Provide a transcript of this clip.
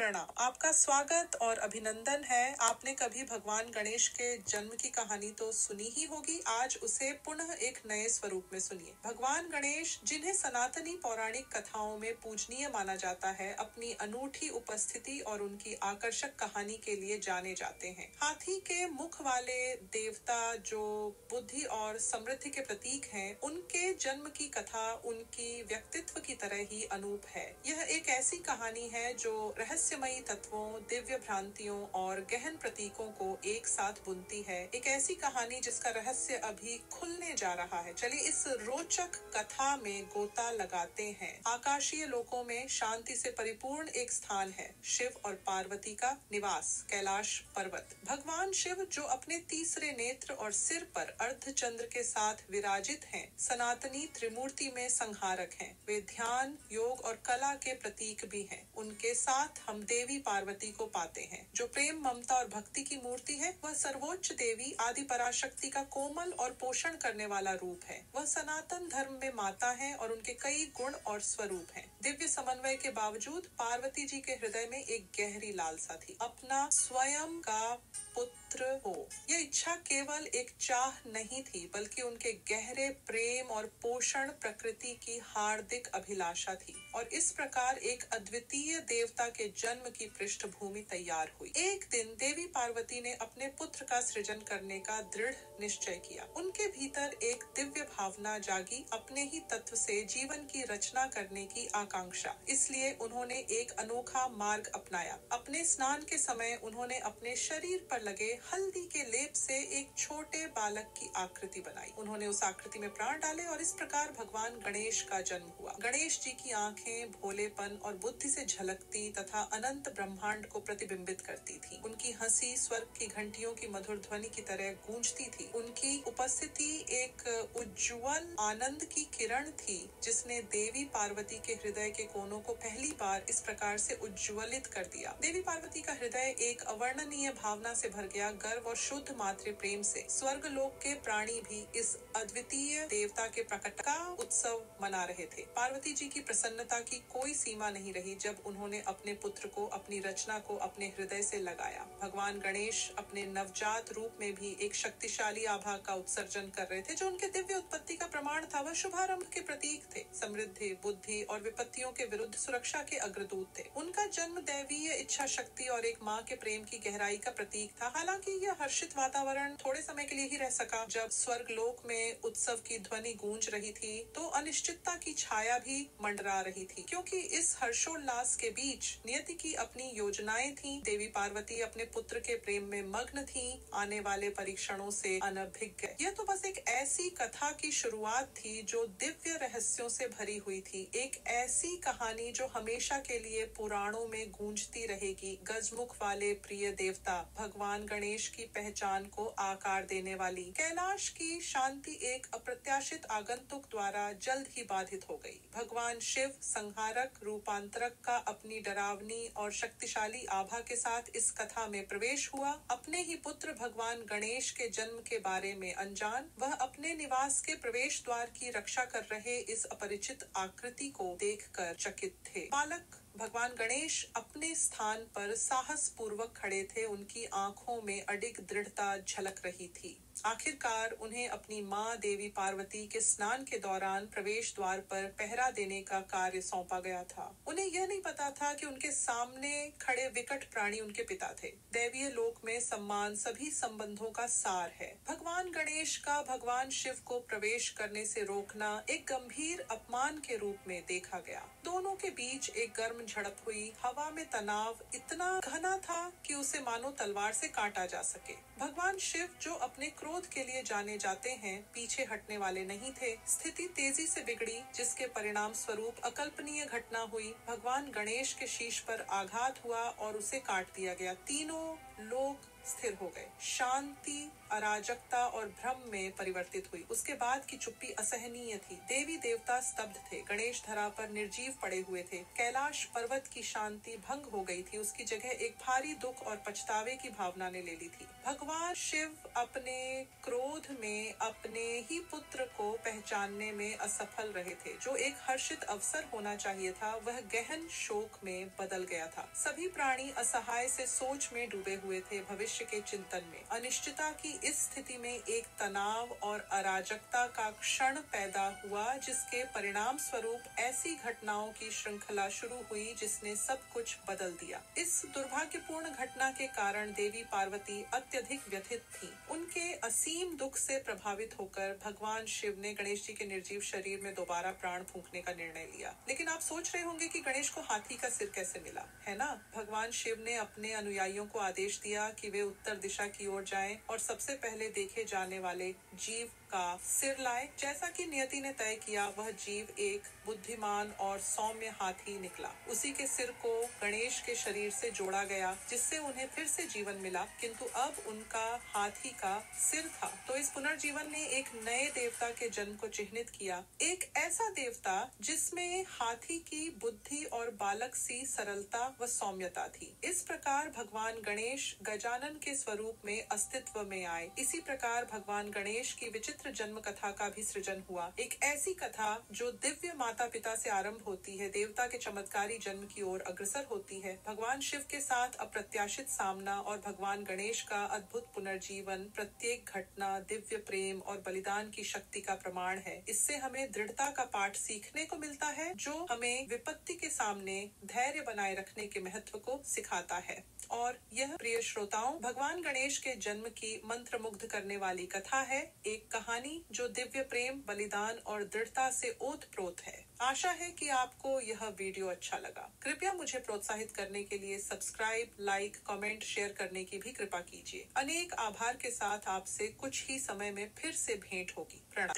प्रणाम, आपका स्वागत और अभिनंदन है। आपने कभी भगवान गणेश के जन्म की कहानी तो सुनी ही होगी। आज उसे पुनः एक नए स्वरूप में सुनिए। भगवान गणेश, जिन्हें सनातनी पौराणिक कथाओं में पूजनीय माना जाता है, अपनी अनूठी उपस्थिति और उनकी आकर्षक कहानी के लिए जाने जाते हैं। हाथी के मुख वाले देवता जो बुद्धि और समृद्धि के प्रतीक हैं, उनके जन्म की कथा उनकी व्यक्तित्व की तरह ही अनूप है। यह एक ऐसी कहानी है जो रहस्यमयी तत्वों, दिव्य भ्रांतियों और गहन प्रतीकों को एक साथ बुनती है। एक ऐसी कहानी जिसका रहस्य अभी खुलने जा रहा है। चलिए इस रोचक कथा में गोता लगाते हैं। आकाशीय लोकों में शांति से परिपूर्ण एक स्थान है, शिव और पार्वती का निवास, कैलाश पर्वत। भगवान शिव जो अपने तीसरे नेत्र और सिर पर अर्धचंद्र के साथ विराजित हैं, सनातनी त्रिमूर्ति में संहारक हैं। वे ध्यान, योग और कला के प्रतीक भी हैं। उनके साथ हम देवी पार्वती को पाते हैं, जो प्रेम, ममता और भक्ति की मूर्ति है। वह सर्वोच्च देवी आदि पराशक्ति का कोमल और पोषण करने वाला रूप है। वह सनातन धर्म में माता है और उनके कई गुण और स्वरूप हैं। दिव्य समन्वय के बावजूद पार्वती जी के हृदय में एक गहरी लालसा थी, अपना स्वयं का पुत्र हो। यह इच्छा केवल एक चाह नहीं थी, बल्कि उनके गहरे प्रेम और पोषण प्रकृति की हार्दिक अभिलाषा थी। और इस प्रकार एक अद्वितीय देवता के जन्म की पृष्ठभूमि तैयार हुई। एक दिन देवी पार्वती ने अपने पुत्र का सृजन करने का दृढ़ निश्चय किया। उनके भीतर एक दिव्य भावना जागी, अपने ही तत्व से जीवन की रचना करने की आकांक्षा। इसलिए उन्होंने एक अनोखा मार्ग अपनाया। अपने स्नान के समय उन्होंने अपने शरीर पर लगे हल्दी के लेप से एक छोटे बालक की आकृति बनाई। उन्होंने उस आकृति में प्राण डाले और इस प्रकार भगवान गणेश का जन्म हुआ। गणेश जी की आंखें भोलेपन और बुद्धि से झलकती तथा अनंत ब्रह्मांड को प्रतिबिंबित करती थी। उनकी हंसी स्वर्ग की घंटियों की मधुर ध्वनि की तरह गूंजती थी। उनकी उपस्थिति एक उज्ज्वल आनंद की किरण थी, जिसने देवी पार्वती के हृदय के कोनों को पहली बार इस प्रकार से उज्ज्वलित कर दिया। देवी पार्वती का हृदय एक अवर्णनीय भावना से भर गया, गर्व और शुद्ध मातृ प्रेम से। स्वर्ग लोक के प्राणी भी इस अद्वितीय देवता के प्रकट का उत्सव मना रहे थे। पार्वती जी की प्रसन्नता की कोई सीमा नहीं रही जब उन्होंने अपने पुत्र को, अपनी रचना को अपने हृदय से लगाया। भगवान गणेश अपने नवजात रूप में भी एक शक्तिशाली आभा का उत्सर्जन कर रहे थे, जो उनके दिव्य उत्पत्ति का प्रमाण था। वह शुभारंभ के प्रतीक थे, समृद्धि, बुद्धि और विपत्तियों के विरुद्ध सुरक्षा के अग्रदूत थे। उनका जन्म दैवीय इच्छा शक्ति और एक माँ के प्रेम की गहराई का प्रतीक था। हालांकि यह हर्षित वातावरण थोड़े समय के लिए ही रह सका। जब स्वर्ग लोक में उत्सव की ध्वनि गूंज रही थी, तो अनिश्चितता की छाया भी मंडरा रही थी, क्योंकि इस हर्षोल्लास के बीच नियति की अपनी योजनाएं थीं। देवी पार्वती अपने पुत्र के प्रेम में मग्न थीं, आने वाले परीक्षणों से अनभिज्ञ। यह तो बस एक ऐसी कथा की शुरुआत थी जो दिव्य रहस्यों से भरी हुई थी। एक ऐसी कहानी जो हमेशा के लिए पुराणों में गूंजती रहेगी। गजमुख वाले प्रिय देवता भगवान गणेश की पहचान को आकार देने वाली कैलाश की शांति एक अप्रत्याशित आगंतुक द्वारा जल्द ही बाधित हो गई। भगवान शिव संहारक, रूपांतरक का अपनी डरावनी और शक्तिशाली आभा के साथ इस कथा में प्रवेश हुआ। अपने ही पुत्र भगवान गणेश के जन्म के बारे में अनजान, वह अपने निवास के प्रवेश द्वार की रक्षा कर रहे इस अपरिचित आकृति को देखकर चकित थे। बालक भगवान गणेश अपने स्थान पर साहस पूर्वक खड़े थे। उनकी आंखों में अडिग दृढ़ता झलक रही थी। आखिरकार उन्हें अपनी माँ देवी पार्वती के स्नान के दौरान प्रवेश द्वार पर पहरा देने का कार्य सौंपा गया था। उन्हें यह नहीं पता था कि उनके सामने खड़े विकट प्राणी उनके पिता थे। दैवीय लोक में सम्मान सभी संबंधों का सार है। भगवान गणेश का भगवान शिव को प्रवेश करने से रोकना एक गंभीर अपमान के रूप में देखा गया। दोनों के बीच एक गर्म झड़प हुई। हवा में तनाव इतना घना था कि उसे मानो तलवार से काटा जा सके। भगवान शिव जो अपने क्रोध के लिए जाने जाते हैं, पीछे हटने वाले नहीं थे। स्थिति तेजी से बिगड़ी, जिसके परिणाम स्वरूप अकल्पनीय घटना हुई। भगवान गणेश के शीश पर आघात हुआ और उसे काट दिया गया। तीनों लोग स्थिर हो गए। शांति अराजकता और भ्रम में परिवर्तित हुई। उसके बाद की चुप्पी असहनीय थी। देवी देवता स्तब्ध थे। गणेश धरा पर निर्जीव पड़े हुए थे। कैलाश पर्वत की शांति भंग हो गई थी। उसकी जगह एक भारी दुख और पछतावे की भावना ने ले ली थी। भगवान शिव अपने क्रोध में अपने ही पुत्र को पहचानने में असफल रहे थे। जो एक हर्षित अवसर होना चाहिए था, वह गहन शोक में बदल गया था। सभी प्राणी असहाय से सोच में डूबे हुए थे, भविष्य के चिंतन में। अनिश्चितता की इस स्थिति में एक तनाव और अराजकता का क्षण पैदा हुआ, जिसके परिणाम स्वरूप ऐसी घटनाओं की श्रृंखला शुरू हुई जिसने सब कुछ बदल दिया। इस दुर्भाग्यपूर्ण घटना के कारण देवी पार्वती अत्यधिक व्यथित थीं। उनके असीम दुख से प्रभावित होकर भगवान शिव ने गणेश जी के निर्जीव शरीर में दोबारा प्राण फूंकने का निर्णय लिया। लेकिन आप सोच रहे होंगे कि गणेश को हाथी का सिर कैसे मिला, है ना? भगवान शिव ने अपने अनुयायियों को आदेश दिया कि वे उत्तर दिशा की ओर जाएं और सबसे पहले देखे जाने वाले जीव का सिर लाए। जैसा कि नियति ने तय किया, वह जीव एक बुद्धिमान और सौम्य हाथी निकला। उसी के सिर को गणेश के शरीर से जोड़ा गया, जिससे उन्हें फिर से जीवन मिला, किंतु अब उनका हाथी का सिर था। तो इस पुनर्जीवन ने एक नए देवता के जन्म को चिन्हित किया। एक ऐसा देवता जिसमें हाथी की बुद्धि और बालक सी सरलता व सौम्यता थी। इस प्रकार भगवान गणेश गजानन के स्वरूप में अस्तित्व में आए। इसी प्रकार भगवान गणेश की विचित्र जन्म कथा का भी सृजन हुआ। एक ऐसी कथा जो दिव्य माता पिता से आरंभ होती है, देवता के चमत्कारी जन्म की ओर अग्रसर होती है। भगवान शिव के साथ अप्रत्याशित सामना और भगवान गणेश का अद्भुत पुनर्जीवन, प्रत्येक घटना दिव्य प्रेम और बलिदान की शक्ति का प्रमाण है। इससे हमें दृढ़ता का पाठ सीखने को मिलता है, जो हमें विपत्ति के सामने धैर्य बनाए रखने के महत्व को सिखाता है। और यह, प्रिय श्रोताओं, भगवान गणेश के जन्म की मंत्रमुग्ध करने वाली कथा है। एक कहानी जो दिव्य प्रेम, बलिदान और दृढ़ता से ओतप्रोत है। आशा है कि आपको यह वीडियो अच्छा लगा। कृपया मुझे प्रोत्साहित करने के लिए सब्सक्राइब, लाइक, कमेंट, शेयर करने की भी कृपा कीजिए। अनेक आभार के साथ आपसे कुछ ही समय में फिर से भेंट होगी। प्रणाम।